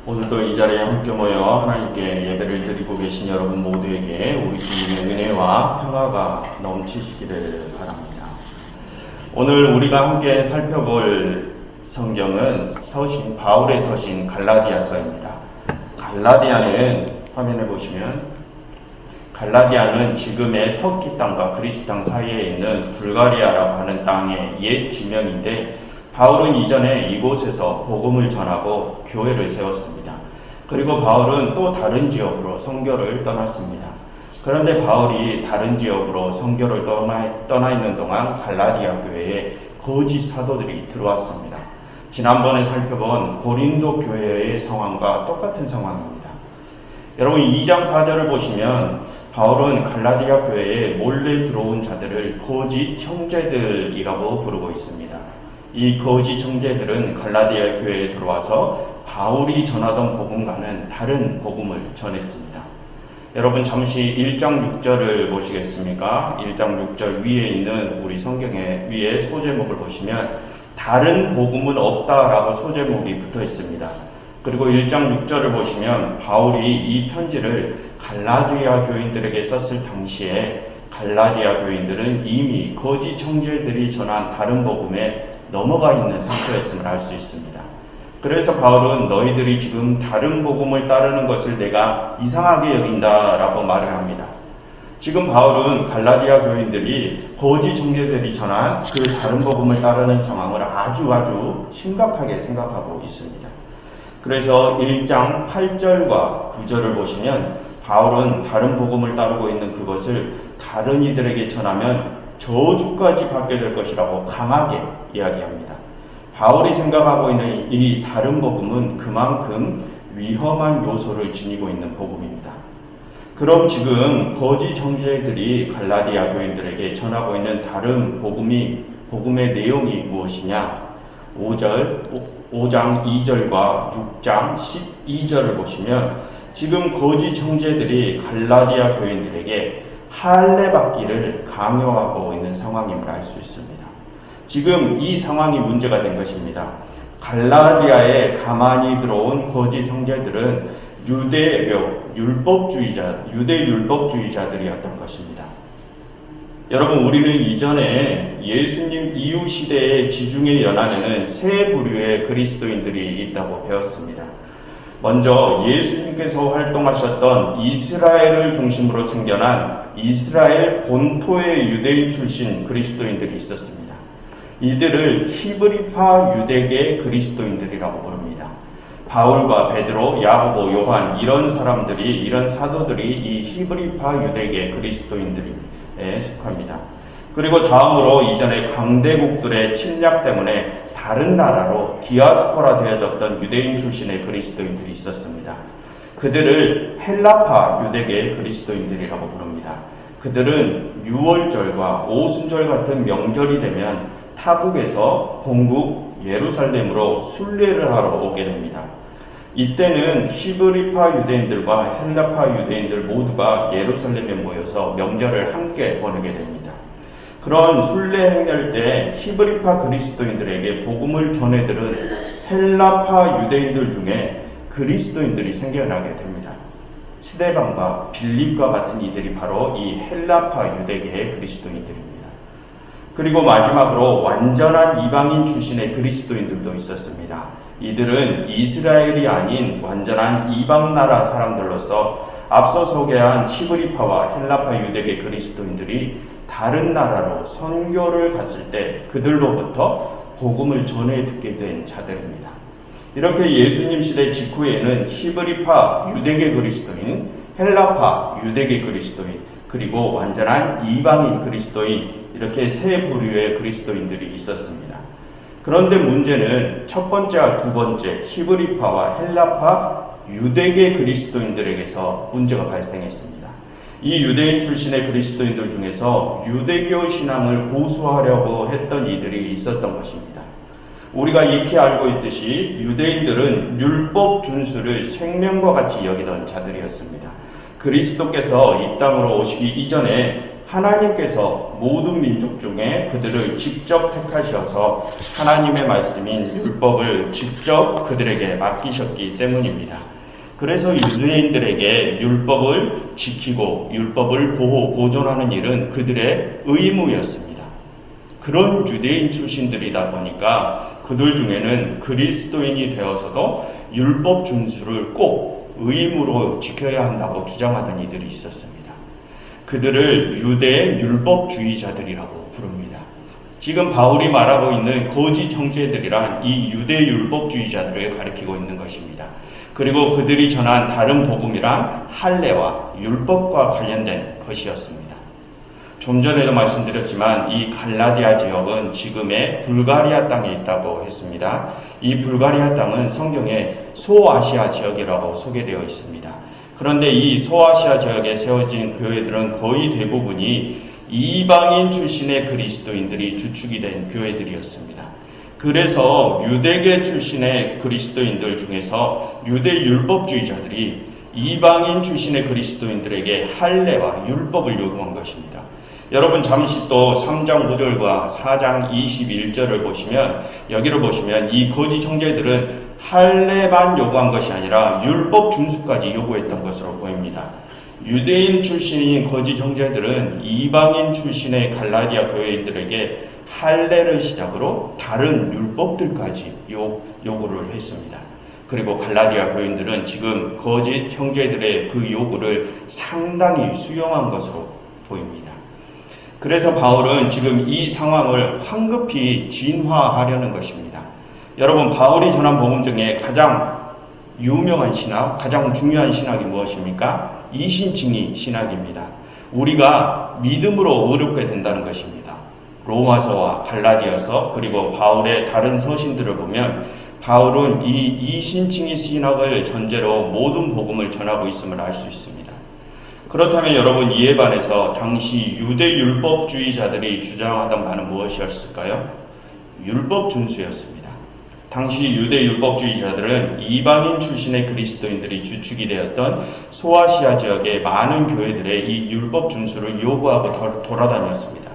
오늘도 이 자리에 함께 모여 하나님께 예배를 드리고 계신 여러분 모두에게 우리 주님의 은혜와 평화가 넘치시기를 바랍니다. 오늘 우리가 함께 살펴볼 성경은 바울의 서신 갈라디아서입니다. 갈라디아는 화면에 보시면 갈라디아는 지금의 터키 땅과 그리스 땅 사이에 있는 불가리아라고 하는 땅의 옛 지명인데 바울은 이전에 이곳에서 복음을 전하고 교회를 세웠습니다. 그리고 바울은 또 다른 지역으로 선교를 떠났습니다. 그런데 바울이 다른 지역으로 선교를 떠나 있는 동안 갈라디아 교회에 거짓 사도들이 들어왔습니다. 지난번에 살펴본 고린도 교회의 상황과 똑같은 상황입니다. 여러분 2장 4절을 보시면 바울은 갈라디아 교회에 몰래 들어온 자들을 거짓 형제들이라고 부르고 있습니다. 이 거짓 형제들은 갈라디아 교회에 들어와서 바울이 전하던 복음과는 다른 복음을 전했습니다. 여러분 잠시 1장 6절을 보시겠습니까? 1장 6절 위에 있는 우리 성경의 위에 소제목을 보시면 다른 복음은 없다라고 소제목이 붙어 있습니다. 그리고 1장 6절을 보시면 바울이 이 편지를 갈라디아 교인들에게 썼을 당시에 갈라디아 교인들은 이미 거짓 형제들이 전한 다른 복음에 넘어가 있는 상태였음을 알 수 있습니다. 그래서 바울은 너희들이 지금 다른 복음을 따르는 것을 내가 이상하게 여긴다라고 말을 합니다. 지금 바울은 갈라디아 교인들이 거짓 형제들이 전한 그 다른 복음을 따르는 상황을 아주 심각하게 생각하고 있습니다. 그래서 1장 8절과 9절을 보시면 바울은 다른 복음을 따르고 있는 그것을 다른 이들에게 전하면 저주까지 받게 될 것이라고 강하게 이야기합니다. 바울이 생각하고 있는 이 다른 복음은 그만큼 위험한 요소를 지니고 있는 복음입니다. 그럼 지금 거짓 형제들이 갈라디아 교인들에게 전하고 있는 다른 복음의 내용이 무엇이냐? 5장 2절과 6장 12절을 보시면 지금 거짓 형제들이 갈라디아 교인들에게 할례받기를 강요하고 있는 상황임을 알 수 있습니다. 지금 이 상황이 문제가 된 것입니다. 갈라디아에 가만히 들어온 거짓 형제들은 유대 율법주의자들이었던 것입니다. 여러분 우리는 이전에 예수님 이후 시대의 지중해 연안에는 세 부류의 그리스도인들이 있다고 배웠습니다. 먼저 예수님께서 활동하셨던 이스라엘을 중심으로 생겨난 이스라엘 본토의 유대인 출신 그리스도인들이 있었습니다. 이들을 히브리파 유대계 그리스도인들이라고 부릅니다. 바울과 베드로, 야고보, 요한 이런 사도들이 이 히브리파 유대계 그리스도인들에 속합니다. 그리고 다음으로 이전에 강대국들의 침략 때문에 다른 나라로 디아스포라 되어졌던 유대인 출신의 그리스도인들이 있었습니다. 그들을 헬라파 유대계 그리스도인들이라고 부릅니다. 그들은 유월절과 오순절 같은 명절이 되면 타국에서 본국 예루살렘으로 순례를 하러 오게 됩니다. 이때는 히브리파 유대인들과 헬라파 유대인들 모두가 예루살렘에 모여서 명절을 함께 보내게 됩니다. 그런 순례 행렬 때 히브리파 그리스도인들에게 복음을 전해들은 헬라파 유대인들 중에 그리스도인들이 생겨나게 됩니다. 스데반과 빌립과 같은 이들이 바로 이 헬라파 유대계의 그리스도인들입니다. 그리고 마지막으로 완전한 이방인 출신의 그리스도인들도 있었습니다. 이들은 이스라엘이 아닌 완전한 이방 나라 사람들로서 앞서 소개한 히브리파와 헬라파 유대계 그리스도인들이 다른 나라로 선교를 갔을 때 그들로부터 복음을 전해 듣게 된 자들입니다. 이렇게 예수님 시대 직후에는 히브리파 유대계 그리스도인, 헬라파 유대계 그리스도인, 그리고 완전한 이방인 그리스도인 이렇게 세 부류의 그리스도인들이 있었습니다. 그런데 문제는 첫 번째와 두 번째 히브리파와 헬라파 유대계 그리스도인들에게서 문제가 발생했습니다. 이 유대인 출신의 그리스도인들 중에서 유대교 신앙을 고수하려고 했던 이들이 있었던 것입니다. 우리가 익히 알고 있듯이 유대인들은 율법 준수를 생명과 같이 여기던 자들이었습니다. 그리스도께서 이 땅으로 오시기 이전에 하나님께서 모든 민족 중에 그들을 직접 택하셔서 하나님의 말씀인 율법을 직접 그들에게 맡기셨기 때문입니다. 그래서 유대인들에게 율법을 지키고 율법을 보존하는 일은 그들의 의무였습니다. 그런 유대인 출신들이다 보니까 그들 중에는 그리스도인이 되어서도 율법 준수를 꼭 의무로 지켜야 한다고 주장하던 이들이 있었습니다. 그들을 유대 율법주의자들이라고 부릅니다. 지금 바울이 말하고 있는 거짓 형제들이란 이 유대 율법주의자들을 가리키고 있는 것입니다. 그리고 그들이 전한 다른 복음이란 할례와 율법과 관련된 것이었습니다. 좀 전에도 말씀드렸지만 이 갈라디아 지역은 지금의 불가리아 땅에 있다고 했습니다. 이 불가리아 땅은 성경에 소아시아 지역이라고 소개되어 있습니다. 그런데 이 소아시아 지역에 세워진 교회들은 거의 대부분이 이방인 출신의 그리스도인들이 주축이 된 교회들이었습니다. 그래서 유대계 출신의 그리스도인들 중에서 유대 율법주의자들이 이방인 출신의 그리스도인들에게 할례와 율법을 요구한 것입니다. 여러분 잠시 또 3장 5절과 4장 21절을 보시면 여기를 보시면 이 거짓 형제들은 할례만 요구한 것이 아니라 율법 준수까지 요구했던 것으로 보입니다. 유대인 출신인 거짓 형제들은 이방인 출신의 갈라디아 교회인들에게 할례를 시작으로 다른 율법들까지 요구를 했습니다. 그리고 갈라디아 교인들은 지금 거짓 형제들의 그 요구를 상당히 수용한 것으로 보입니다. 그래서 바울은 지금 이 상황을 황급히 진화하려는 것입니다. 여러분, 바울이 전한 복음 중에 가장 유명한 신학, 가장 중요한 신학이 무엇입니까? 이신칭의 신학입니다. 우리가 믿음으로 의롭게 된다는 것입니다. 로마서와 갈라디아서 그리고 바울의 다른 서신들을 보면 바울은 이 이신칭의 신학을 전제로 모든 복음을 전하고 있음을 알 수 있습니다. 그렇다면 여러분, 이에 반해서 당시 유대 율법주의자들이 주장하던 바는 무엇이었을까요? 율법 준수였습니다. 당시 유대 율법주의자들은 이방인 출신의 그리스도인들이 주축이 되었던 소아시아 지역의 많은 교회들의 이 율법 준수를 요구하고 돌아다녔습니다.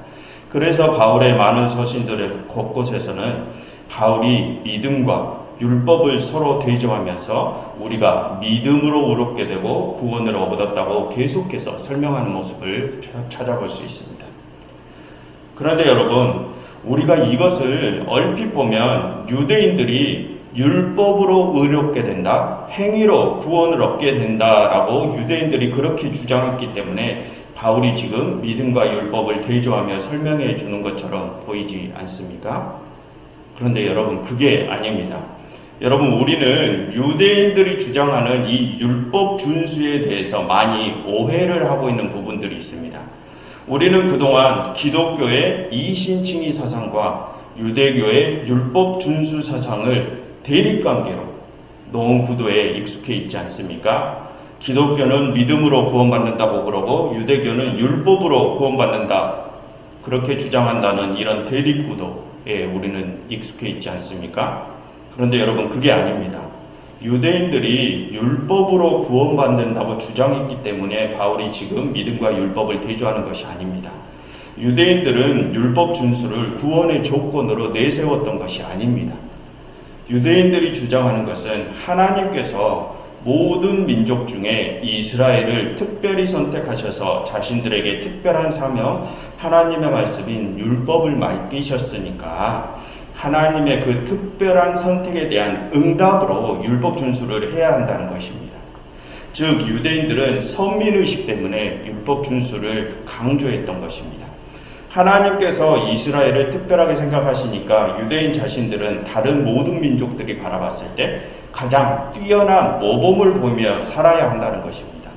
그래서 바울의 많은 서신들의 곳곳에서는 바울이 믿음과 율법을 서로 대조하면서 우리가 믿음으로 의롭게 되고 구원을 얻었다고 계속해서 설명하는 모습을 찾아볼 수 있습니다. 그런데 여러분, 우리가 이것을 얼핏 보면 유대인들이 율법으로 의롭게 된다, 행위로 구원을 얻게 된다라고 유대인들이 그렇게 주장했기 때문에 바울이 지금 믿음과 율법을 대조하며 설명해 주는 것처럼 보이지 않습니까? 그런데 여러분, 그게 아닙니다. 여러분, 우리는 유대인들이 주장하는 이 율법 준수에 대해서 많이 오해를 하고 있는 부분들이 있습니다. 우리는 그동안 기독교의 이신칭의 사상과 유대교의 율법 준수 사상을 대립관계로 놓은 구도에 익숙해 있지 않습니까? 기독교는 믿음으로 구원받는다고 그러고 유대교는 율법으로 구원받는다, 그렇게 주장한다는 이런 대립 구도에 우리는 익숙해 있지 않습니까? 그런데 여러분, 그게 아닙니다. 유대인들이 율법으로 구원받는다고 주장했기 때문에 바울이 지금 믿음과 율법을 대조하는 것이 아닙니다. 유대인들은 율법 준수를 구원의 조건으로 내세웠던 것이 아닙니다. 유대인들이 주장하는 것은 하나님께서 모든 민족 중에 이스라엘을 특별히 선택하셔서 자신들에게 특별한 사명, 하나님의 말씀인 율법을 맡기셨으니까 하나님의 그 특별한 선택에 대한 응답으로 율법 준수를 해야 한다는 것입니다. 즉, 유대인들은 선민의식 때문에 율법 준수를 강조했던 것입니다. 하나님께서 이스라엘을 특별하게 생각하시니까 유대인 자신들은 다른 모든 민족들이 바라봤을 때 가장 뛰어난 모범을 보이며 살아야 한다는 것입니다.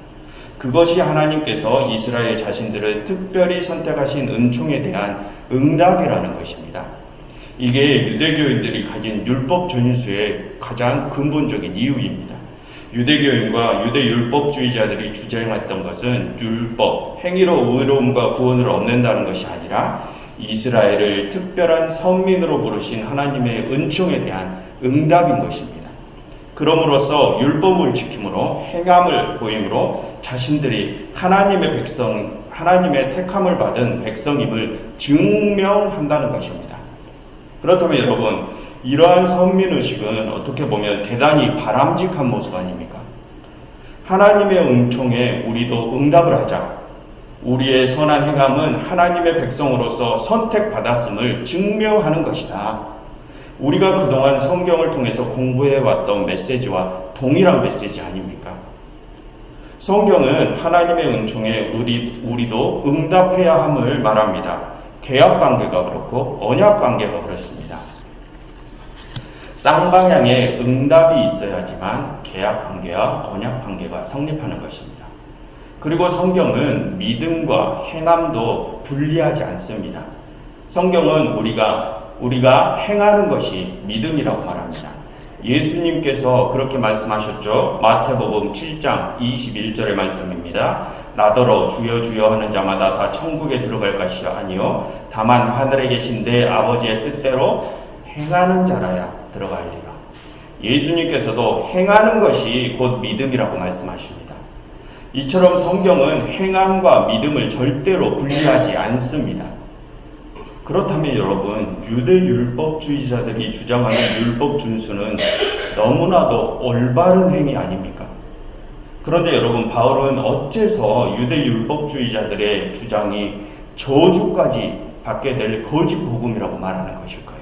그것이 하나님께서 이스라엘 자신들을 특별히 선택하신 은총에 대한 응답이라는 것입니다. 이게 유대교인들이 가진 율법 준수의 가장 근본적인 이유입니다. 유대교인과 유대 율법주의자들이 주장했던 것은 율법, 행위로 의로움과 구원을 얻는다는 것이 아니라 이스라엘을 특별한 선민으로 부르신 하나님의 은총에 대한 응답인 것입니다. 그럼으로써 율법을 지킴으로 행함을 보임으로 자신들이 하나님의 백성, 하나님의 택함을 받은 백성임을 증명한다는 것입니다. 그렇다면 여러분, 이러한 선민의식은 어떻게 보면 대단히 바람직한 모습 아닙니까? 하나님의 은총에 우리도 응답을 하자. 우리의 선한 행함은 하나님의 백성으로서 선택받았음을 증명하는 것이다. 우리가 그동안 성경을 통해서 공부해왔던 메시지와 동일한 메시지 아닙니까? 성경은 하나님의 은총에 우리도 응답해야 함을 말합니다. 계약관계가 그렇고 언약관계가 그렇습니다. 쌍방향의 응답이 있어야지만 계약관계와 언약관계가 성립하는 것입니다. 그리고 성경은 믿음과 행함도 분리하지 않습니다. 성경은 우리가 행하는 것이 믿음이라고 말합니다. 예수님께서 그렇게 말씀하셨죠. 마태복음 7장 21절의 말씀입니다. 나더러 주여 주여 하는 자마다 다 천국에 들어갈 것이 아니요 다만 하늘에 계신 내 아버지의 뜻대로 행하는 자라야 들어가리라. 예수님께서도 행하는 것이 곧 믿음이라고 말씀하십니다. 이처럼 성경은 행함과 믿음을 절대로 분리하지 않습니다. 그렇다면 여러분, 유대 율법주의자들이 주장하는 율법 준수는 너무나도 올바른 행위 아닙니까? 그런데 여러분, 바울은 어째서 유대 율법주의자들의 주장이 저주까지 받게 될 거짓 복음이라고 말하는 것일까요?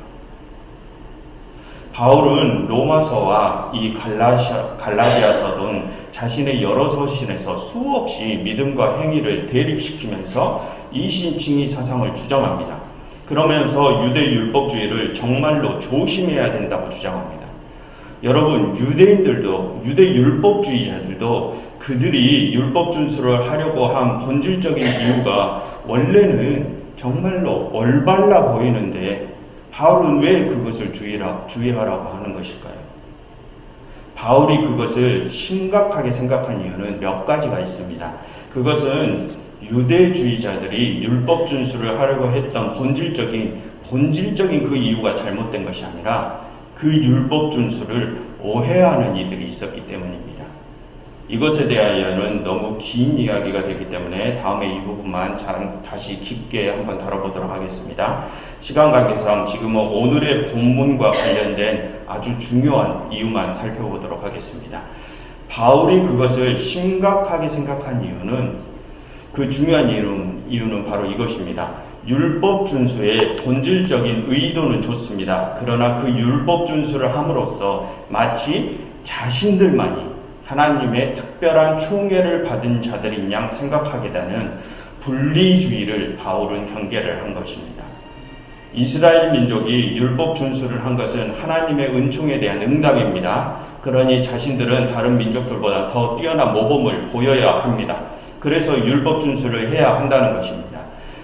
바울은 로마서와 이 갈라디아서 등 자신의 여러 서신에서 수없이 믿음과 행위를 대립시키면서 이신칭의 사상을 주장합니다. 그러면서 유대 율법주의를 정말로 조심해야 된다고 주장합니다. 여러분, 유대 율법주의자들도 그들이 율법 준수를 하려고 한 본질적인 이유가 원래는 정말로 올바라 보이는데 바울은 왜 그것을 주의하라고 하는 것일까요? 바울이 그것을 심각하게 생각한 이유는 몇 가지가 있습니다. 그것은 유대주의자들이 율법 준수를 하려고 했던 본질적인 그 이유가 잘못된 것이 아니라 그 율법 준수를 오해하는 이들이 있었기 때문입니다. 이것에 대하여는 너무 긴 이야기가 되기 때문에 다음에 이 부분만 다시 깊게 한번 다뤄보도록 하겠습니다. 시간 관계상 지금은 오늘의 본문과 관련된 아주 중요한 이유만 살펴보도록 하겠습니다. 바울이 그것을 심각하게 생각한 이유는 그 중요한 이유는 바로 이것입니다. 율법 준수의 본질적인 의도는 좋습니다. 그러나 그 율법 준수를 함으로써 마치 자신들만이 하나님의 특별한 총애를 받은 자들인 양 생각하게 되는 분리주의를 바울은 경계를 한 것입니다. 이스라엘 민족이 율법 준수를 한 것은 하나님의 은총에 대한 응답입니다. 그러니 자신들은 다른 민족들보다 더 뛰어난 모범을 보여야 합니다. 그래서 율법 준수를 해야 한다는 것입니다.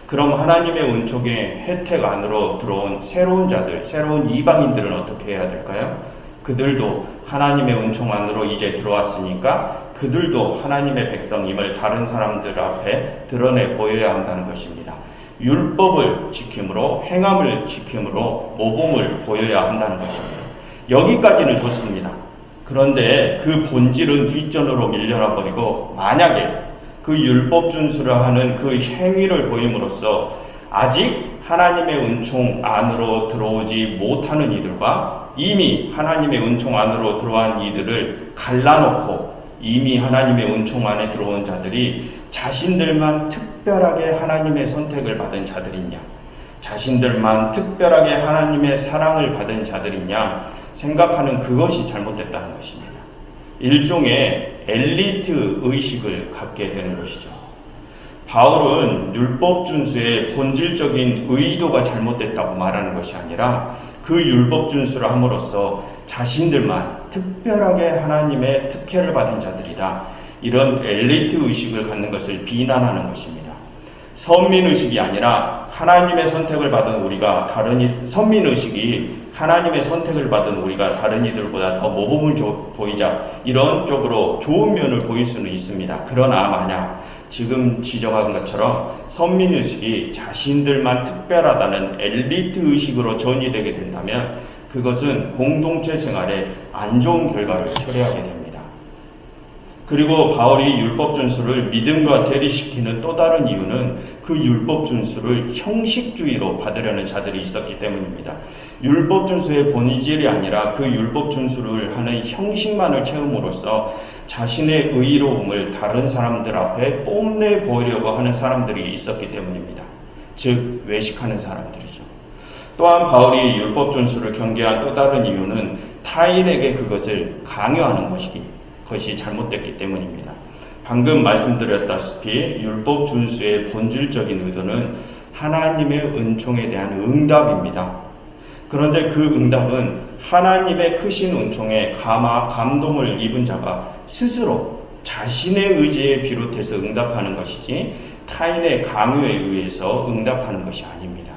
그럼 하나님의 은총의 혜택 안으로 들어온 새로운 자들, 새로운 이방인들은 어떻게 해야 될까요? 그들도 하나님의 은총 안으로 이제 들어왔으니까 그들도 하나님의 백성임을 다른 사람들 앞에 드러내 보여야 한다는 것입니다. 율법을 지킴으로, 행함을 지킴으로 모범을 보여야 한다는 것입니다. 여기까지는 좋습니다. 그런데 그 본질은 뒷전으로 밀려나 버리고 만약에 그 율법 준수를 하는 그 행위를 보임으로써 아직 하나님의 은총 안으로 들어오지 못하는 이들과 이미 하나님의 은총 안으로 들어온 이들을 갈라놓고 이미 하나님의 은총 안에 들어온 자들이 자신들만 특별하게 하나님의 선택을 받은 자들이냐, 자신들만 특별하게 하나님의 사랑을 받은 자들이냐 생각하는 그것이 잘못됐다는 것입니다. 일종의 엘리트 의식을 갖게 되는 것이죠. 바울은 율법 준수의 본질적인 의도가 잘못됐다고 말하는 것이 아니라 그 율법 준수를 함으로써 자신들만 특별하게 하나님의 특혜를 받은 자들이다, 이런 엘리트 의식을 갖는 것을 비난하는 것입니다. 선민의식이 아니라 하나님의 선택을 받은 우리가 선민의식이 하나님의 선택을 받은 우리가 다른 이들보다 더 모범을 보이자 이런 쪽으로 좋은 면을 보일 수는 있습니다. 그러나 만약 지금 지적한 것처럼 선민의식이 자신들만 특별하다는 엘리트 의식으로 전이되게 된다면 그것은 공동체 생활에 안 좋은 결과를 초래하게 됩니다. 그리고 바울이 율법 준수를 믿음과 대리시키는 또 다른 이유는 그 율법 준수를 형식주의로 받으려는 자들이 있었기 때문입니다. 율법 준수의 본질이 아니라 그 율법 준수를 하는 형식만을 채움으로써 자신의 의로움을 다른 사람들 앞에 뽐내 보이려고 하는 사람들이 있었기 때문입니다. 즉 외식하는 사람들이죠. 또한 바울이 율법 준수를 경계한 또 다른 이유는 타인에게 그것을 강요하는 것이 잘못됐기 때문입니다. 방금 말씀드렸다시피 율법 준수의 본질적인 의도는 하나님의 은총에 대한 응답입니다. 그런데 그 응답은 하나님의 크신 은총에 감동을 입은 자가 스스로 자신의 의지에 비롯해서 응답하는 것이지 타인의 강요에 의해서 응답하는 것이 아닙니다.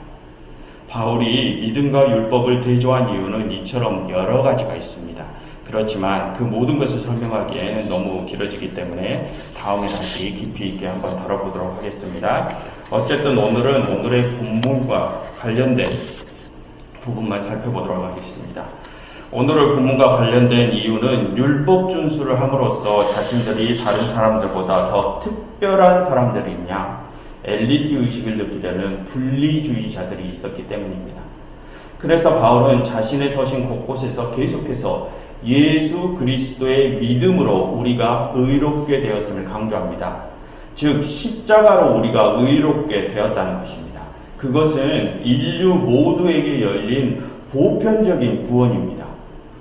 바울이 믿음과 율법을 대조한 이유는 이처럼 여러 가지가 있습니다. 그렇지만 그 모든 것을 설명하기에는 너무 길어지기 때문에 다음에 다시 깊이 있게 한번 다뤄보도록 하겠습니다. 어쨌든 오늘의 본문과 관련된 부분만 살펴보도록 하겠습니다. 오늘의 본문과 관련된 이유는 율법 준수를 함으로써 자신들이 다른 사람들보다 더 특별한 사람들이냐, 엘리트 의식을 느끼려는 분리주의자들이 있었기 때문입니다. 그래서 바울은 자신의 서신 곳곳에서 계속해서 예수 그리스도의 믿음으로 우리가 의롭게 되었음을 강조합니다. 즉 십자가로 우리가 의롭게 되었다는 것입니다. 그것은 인류 모두에게 열린 보편적인 구원입니다.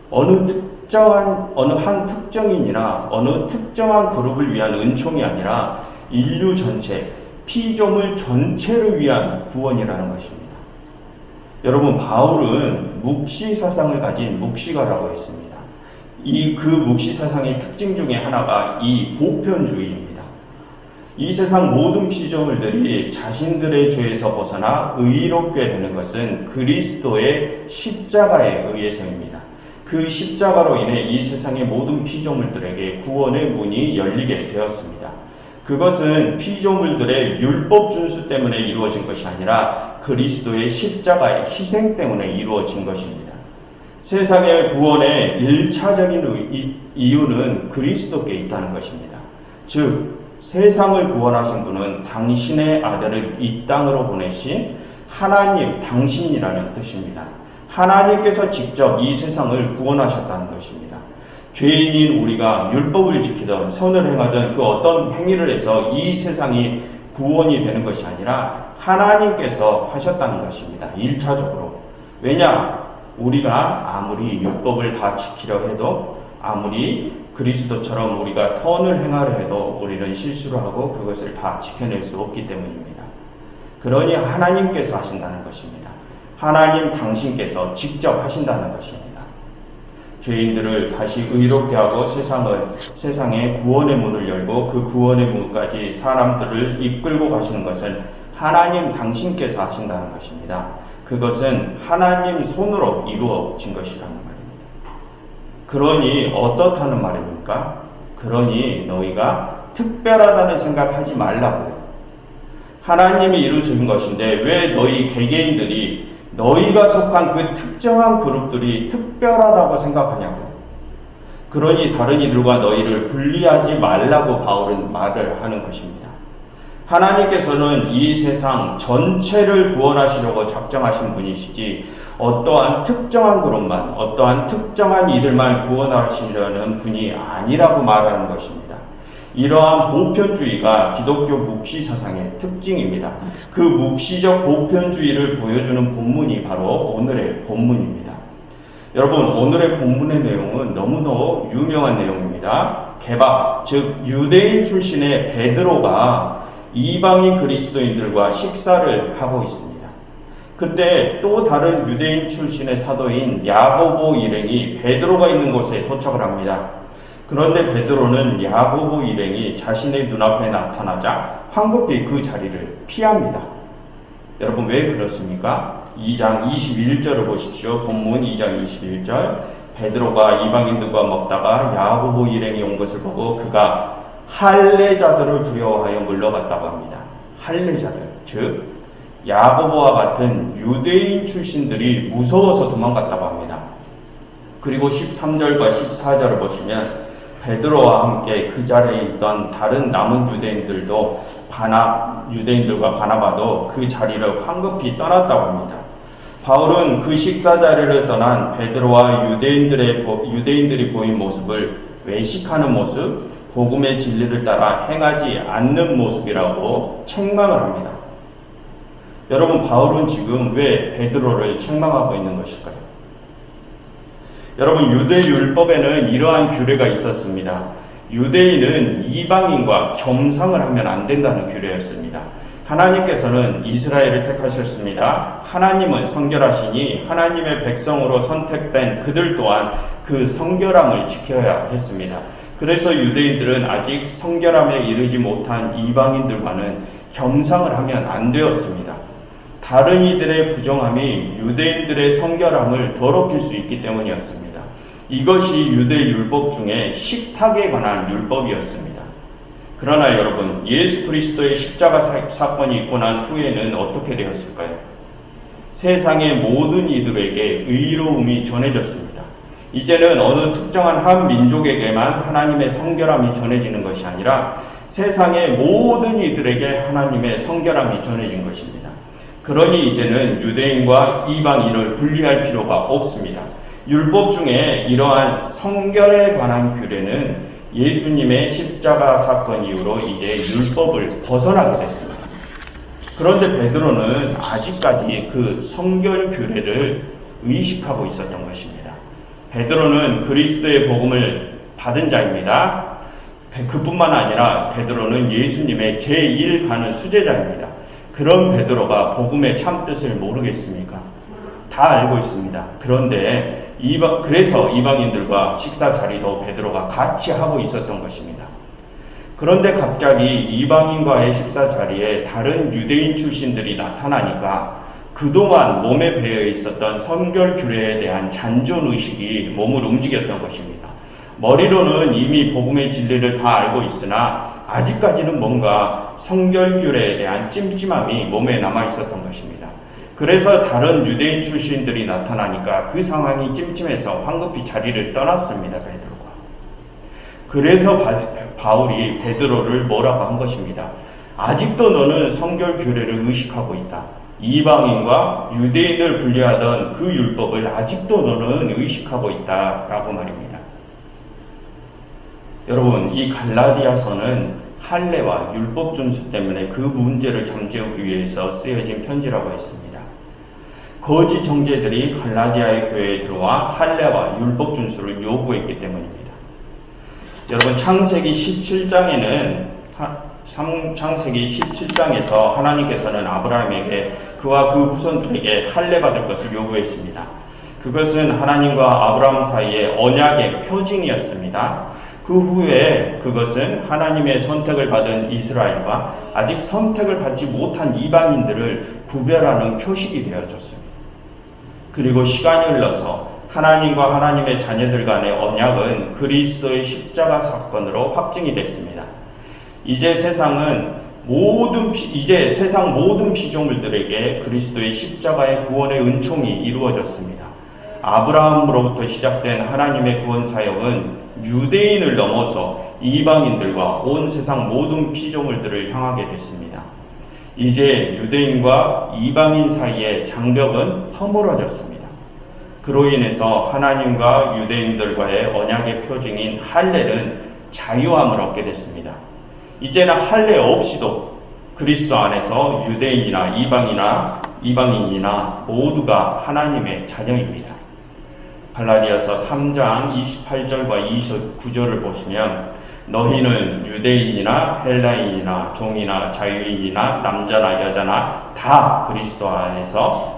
어느 한 특정인이나 어느 특정한 그룹을 위한 은총이 아니라 인류 전체, 피조물 전체를 위한 구원이라는 것입니다. 여러분, 바울은 묵시 사상을 가진 묵시가라고 했습니다. 그 묵시 사상의 특징 중에 하나가 이 보편주의입니다. 이 세상 모든 피조물들이 자신들의 죄에서 벗어나 의롭게 되는 것은 그리스도의 십자가에 의해서입니다. 그 십자가로 인해 이 세상의 모든 피조물들에게 구원의 문이 열리게 되었습니다. 그것은 피조물들의 율법 준수 때문에 이루어진 것이 아니라 그리스도의 십자가의 희생 때문에 이루어진 것입니다. 세상의 구원의 1차적인 이유는 그리스도께 있다는 것입니다. 즉 세상을 구원하신 분은 당신의 아들을 이 땅으로 보내신 하나님, 당신이라는 뜻입니다. 하나님께서 직접 이 세상을 구원하셨다는 것입니다. 죄인인 우리가 율법을 지키던 선을 행하던 그 어떤 행위를 해서 이 세상이 구원이 되는 것이 아니라 하나님께서 하셨다는 것입니다. 1차적으로. 왜냐? 우리가 아무리 율법을 다 지키려 해도, 아무리 그리스도처럼 우리가 선을 행하려 해도 우리는 실수를 하고 그것을 다 지켜낼 수 없기 때문입니다. 그러니 하나님께서 하신다는 것입니다. 하나님 당신께서 직접 하신다는 것입니다. 죄인들을 다시 의롭게 하고 세상에 구원의 문을 열고 그 구원의 문까지 사람들을 이끌고 가시는 것은 하나님 당신께서 하신다는 것입니다. 그것은 하나님 손으로 이루어진 것이라는 말입니다. 그러니 어떻다는 말입니까? 그러니 너희가 특별하다는 생각하지 말라고요. 하나님이 이루신 것인데 왜 너희 개개인들이 너희가 속한 그 특정한 그룹들이 특별하다고 생각하냐고요. 그러니 다른 이들과 너희를 분리하지 말라고 바울은 말을 하는 것입니다. 하나님께서는 이 세상 전체를 구원하시려고 작정하신 분이시지 어떠한 특정한 그룹만, 어떠한 특정한 이들만 구원하시려는 분이 아니라고 말하는 것입니다. 이러한 보편주의가 기독교 묵시 사상의 특징입니다. 그 묵시적 보편주의를 보여주는 본문이 바로 오늘의 본문입니다. 여러분, 오늘의 본문의 내용은 너무도 유명한 내용입니다. 게바, 즉 유대인 출신의 베드로가 이방인 그리스도인들과 식사를 하고 있습니다. 그때 또 다른 유대인 출신의 사도인 야고보 일행이 베드로가 있는 곳에 도착을 합니다. 그런데 베드로는 야고보 일행이 자신의 눈앞에 나타나자 황급히 그 자리를 피합니다. 여러분, 왜 그렇습니까? 2장 21절을 보십시오. 본문 2장 21절. 베드로가 이방인들과 먹다가 야고보 일행이 온 것을 보고 그가 할례자들을 두려워하여 물러갔다고 합니다. 할례자들, 즉 야고보와 같은 유대인 출신들이 무서워서 도망갔다고 합니다. 그리고 13절과 14절을 보시면 베드로와 함께 그 자리에 있던 다른 남은 유대인들과 바나바도 그 자리를 황급히 떠났다고 합니다. 바울은 그 식사 자리를 떠난 베드로와 유대인들이 보인 모습을 외식하는 모습, 복음의 진리를 따라 행하지 않는 모습이라고 책망을 합니다. 여러분, 바울은 지금 왜 베드로를 책망하고 있는 것일까요? 여러분, 유대 율법에는 이러한 규례가 있었습니다. 유대인은 이방인과 겸상을 하면 안 된다는 규례였습니다. 하나님께서는 이스라엘을 택하셨습니다. 하나님은 성결하시니 하나님의 백성으로 선택된 그들 또한 그 성결함을 지켜야 했습니다. 그래서 유대인들은 아직 성결함에 이르지 못한 이방인들과는 겸상을 하면 안 되었습니다. 다른 이들의 부정함이 유대인들의 성결함을 더럽힐 수 있기 때문이었습니다. 이것이 유대 율법 중에 식탁에 관한 율법이었습니다. 그러나 여러분, 예수 그리스도의 십자가 사건이 있고 난 후에는 어떻게 되었을까요? 세상의 모든 이들에게 의로움이 전해졌습니다. 이제는 어느 특정한 한 민족에게만 하나님의 성결함이 전해지는 것이 아니라 세상의 모든 이들에게 하나님의 성결함이 전해진 것입니다. 그러니 이제는 유대인과 이방인을 분리할 필요가 없습니다. 율법 중에 이러한 성결에 관한 규례는 예수님의 십자가 사건 이후로 이제 율법을 벗어나게 됐습니다. 그런데 베드로는 아직까지 그 성결 규례를 의식하고 있었던 것입니다. 베드로는 그리스도의 복음을 받은 자입니다. 그뿐만 아니라 베드로는 예수님의 제1가는 수제자입니다. 그런 베드로가 복음의 참뜻을 모르겠습니까? 다 알고 있습니다. 그런데 그래서 이방인들과 식사 자리도 베드로가 같이 하고 있었던 것입니다. 그런데 갑자기 이방인과의 식사 자리에 다른 유대인 출신들이 나타나니까 그동안 몸에 배어 있었던 성결 규례에 대한 잔존의식이 몸을 움직였던 것입니다. 머리로는 이미 복음의 진리를 다 알고 있으나 아직까지는 뭔가 성결 규례에 대한 찜찜함이 몸에 남아 있었던 것입니다. 그래서 다른 유대인 출신들이 나타나니까 그 상황이 찜찜해서 황급히 자리를 떠났습니다, 베드로가. 그래서 바울이 베드로를 뭐라고 한 것입니다. 아직도 너는 성결 규례를 의식하고 있다. 이방인과 유대인을 분리하던 그 율법을 아직도 너는 의식하고 있다라고 말입니다. 여러분, 이 갈라디아서는 할례와 율법 준수 때문에 그 문제를 잠재우기 위해서 쓰여진 편지라고 했습니다. 거짓 정죄들이 갈라디아의 교회에 들어와 할례와 율법 준수를 요구했기 때문입니다. 여러분, 창세기 17장에서 하나님께서는 아브라함에게 그와 그 후손들에게 할례 받을 것을 요구했습니다. 그것은 하나님과 아브라함 사이의 언약의 표징이었습니다. 그 후에 그것은 하나님의 선택을 받은 이스라엘과 아직 선택을 받지 못한 이방인들을 구별하는 표식이 되어졌습니다. 그리고 시간이 흘러서 하나님과 하나님의 자녀들 간의 언약은 그리스도의 십자가 사건으로 확증이 됐습니다. 이제 세상 모든 피조물들에게 그리스도의 십자가의 구원의 은총이 이루어졌습니다. 아브라함으로부터 시작된 하나님의 구원 사역은 유대인을 넘어서 이방인들과 온 세상 모든 피조물들을 향하게 됐습니다. 이제 유대인과 이방인 사이의 장벽은 허물어졌습니다. 그로 인해서 하나님과 유대인들과의 언약의 표징인 할례는 자유함을 얻게 됐습니다. 이제는 할례 없이도 그리스도 안에서 유대인이나 이방인이나 모두가 하나님의 자녀입니다. 갈라디아서 3장 28절과 29절을 보시면 너희는 유대인이나 헬라인이나 종이나 자유인이나 남자나 여자나 다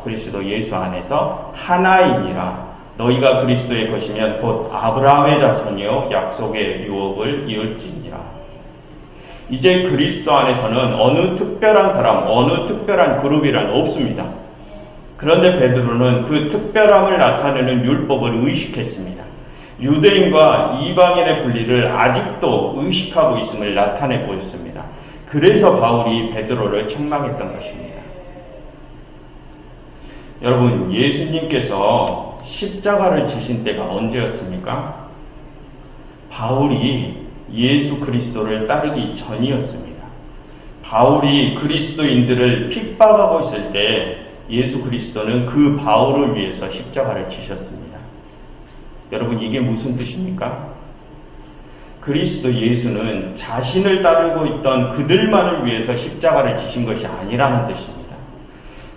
그리스도 예수 안에서 하나이니라. 너희가 그리스도의 것이면 곧 아브라함의 자손이요 약속의 유업을 이을지니라. 이제 그리스도 안에서는 어느 특별한 사람, 어느 특별한 그룹이란 없습니다. 그런데 베드로는 그 특별함을 나타내는 율법을 의식했습니다. 유대인과 이방인의 분리를 아직도 의식하고 있음을 나타내 보였습니다. 그래서 바울이 베드로를 책망했던 것입니다. 여러분, 예수님께서 십자가를 지신 때가 언제였습니까? 바울이 예수 그리스도를 따르기 전이었습니다. 바울이 그리스도인들을 핍박하고 있을 때 예수 그리스도는 그 바울을 위해서 십자가를 지셨습니다. 여러분, 이게 무슨 뜻입니까? 그리스도 예수는 자신을 따르고 있던 그들만을 위해서 십자가를 지신 것이 아니라는 뜻입니다.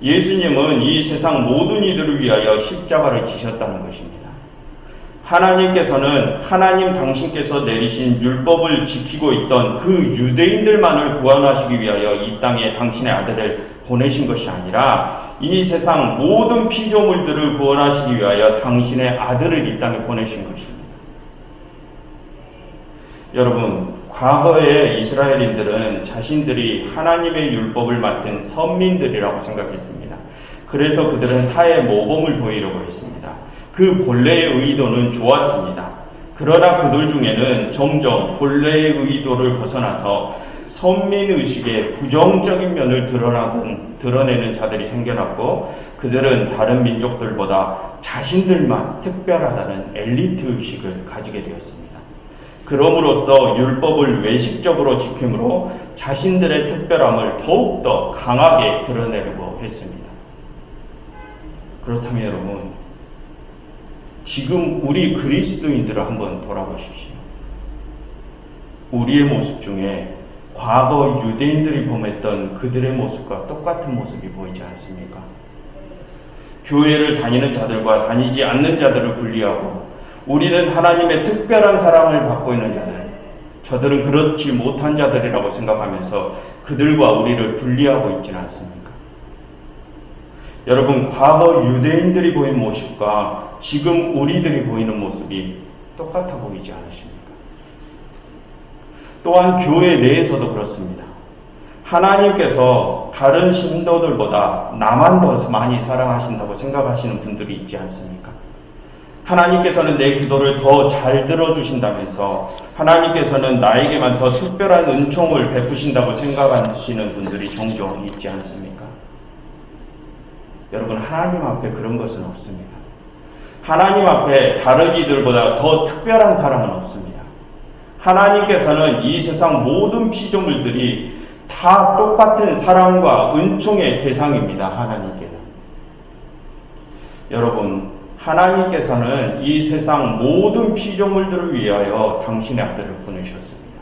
예수님은 이 세상 모든 이들을 위하여 십자가를 지셨다는 것입니다. 하나님께서는 하나님 당신께서 내리신 율법을 지키고 있던 그 유대인들만을 구원하시기 위하여 이 땅에 당신의 아들을 보내신 것이 아니라 이 세상 모든 피조물들을 구원하시기 위하여 당신의 아들을 이 땅에 보내신 것입니다. 여러분, 과거의 이스라엘인들은 자신들이 하나님의 율법을 맡은 선민들이라고 생각했습니다. 그래서 그들은 타의 모범을 보이려고 했습니다. 그 본래의 의도는 좋았습니다. 그러나 그들 중에는 점점 본래의 의도를 벗어나서 선민의식의 부정적인 면을 드러내는 자들이 생겨났고, 그들은 다른 민족들보다 자신들만 특별하다는 엘리트 의식을 가지게 되었습니다. 그럼으로써 율법을 외식적으로 지킴으로 자신들의 특별함을 더욱더 강하게 드러내려고 했습니다. 그렇다면 여러분, 지금 우리 그리스도인들을 한번 돌아보십시오. 우리의 모습 중에 과거 유대인들이 범했던 그들의 모습과 똑같은 모습이 보이지 않습니까? 교회를 다니는 자들과 다니지 않는 자들을 분리하고, 우리는 하나님의 특별한 사랑을 받고 있는 자들, 저들은 그렇지 못한 자들이라고 생각하면서 그들과 우리를 분리하고 있지는 않습니까? 여러분, 과거 유대인들이 보인 모습과 지금 우리들이 보이는 모습이 똑같아 보이지 않으십니까? 또한 교회 내에서도 그렇습니다. 하나님께서 다른 신도들보다 나만 더 많이 사랑하신다고 생각하시는 분들이 있지 않습니까? 하나님께서는 내 기도를 더 잘 들어주신다면서 하나님께서는 나에게만 더 특별한 은총을 베푸신다고 생각하시는 분들이 종종 있지 않습니까? 여러분, 하나님 앞에 그런 것은 없습니다. 하나님 앞에 다른 이들보다 더 특별한 사랑은 없습니다. 하나님께서는 이 세상 모든 피조물들이 다 똑같은 사랑과 은총의 대상입니다. 하나님께는. 여러분, 하나님께서는 이 세상 모든 피조물들을 위하여 당신의 아들을 보내셨습니다.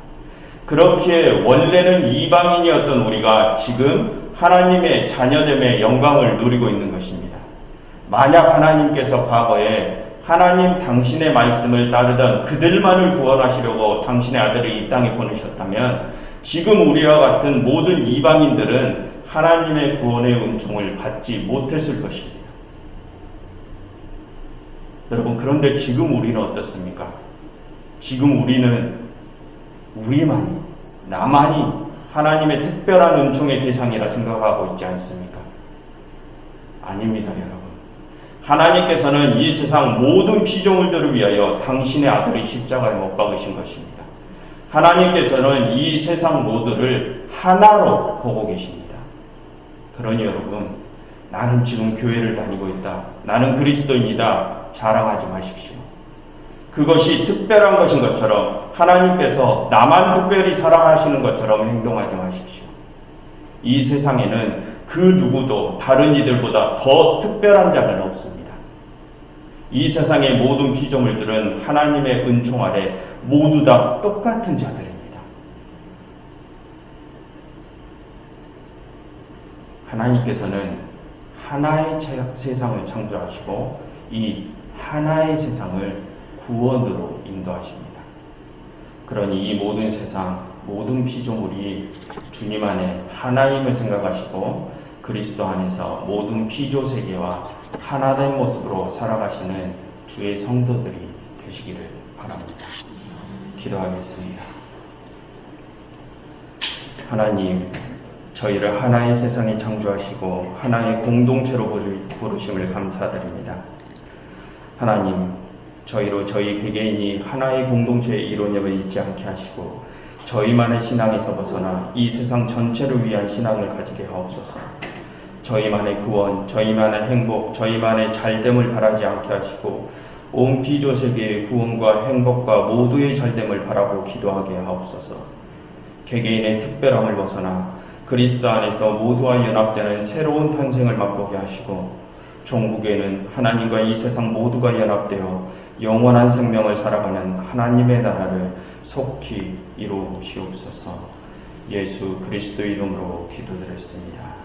그렇게 원래는 이방인이었던 우리가 지금 하나님의 자녀됨의 영광을 누리고 있는 것입니다. 만약 하나님께서 과거에 하나님 당신의 말씀을 따르던 그들만을 구원하시려고 당신의 아들을 이 땅에 보내셨다면 지금 우리와 같은 모든 이방인들은 하나님의 구원의 은총을 받지 못했을 것입니다. 여러분, 그런데 지금 우리는 어떻습니까? 지금 우리는 나만이 하나님의 특별한 은총의 대상이라 생각하고 있지 않습니까? 아닙니다, 여러분. 하나님께서는 이 세상 모든 피조물들을 위하여 당신의 아들의 십자가에 못 박으신 것입니다. 하나님께서는 이 세상 모두를 하나로 보고 계십니다. 그러니 여러분, 나는 지금 교회를 다니고 있다, 나는 그리스도인이다 자랑하지 마십시오. 그것이 특별한 것인 것처럼, 하나님께서 나만 특별히 사랑하시는 것처럼 행동하지 마십시오. 이 세상에는 그 누구도 다른 이들보다 더 특별한 자는 없습니다. 이 세상의 모든 피조물들은 하나님의 은총 아래 모두 다 똑같은 자들입니다. 하나님께서는 하나의 세상을 창조하시고 이 하나의 세상을 구원으로 인도하십니다. 그러니 이 모든 세상, 모든 피조물이 주님 안에 하나님을 생각하시고 그리스도 안에서 모든 피조 세계와 하나된 모습으로 살아가시는 주의 성도들이 되시기를 바랍니다. 기도하겠습니다. 하나님, 저희를 하나의 세상에 창조하시고 하나의 공동체로 부르심을 감사드립니다. 하나님, 저희로 저희 개개인이 하나의 공동체의 이론임을 잊지 않게 하시고 저희만의 신앙에서 벗어나 이 세상 전체를 위한 신앙을 가지게 하옵소서. 저희만의 구원, 저희만의 행복, 저희만의 잘됨을 바라지 않게 하시고 온 피조 세계의 구원과 행복과 모두의 잘됨을 바라고 기도하게 하옵소서. 개개인의 특별함을 벗어나 그리스도 안에서 모두와 연합되는 새로운 탄생을 맛보게 하시고 종국에는 하나님과 이 세상 모두가 연합되어 영원한 생명을 살아가는 하나님의 나라를 속히 이루시옵소서. 예수 그리스도 이름으로 기도드렸습니다.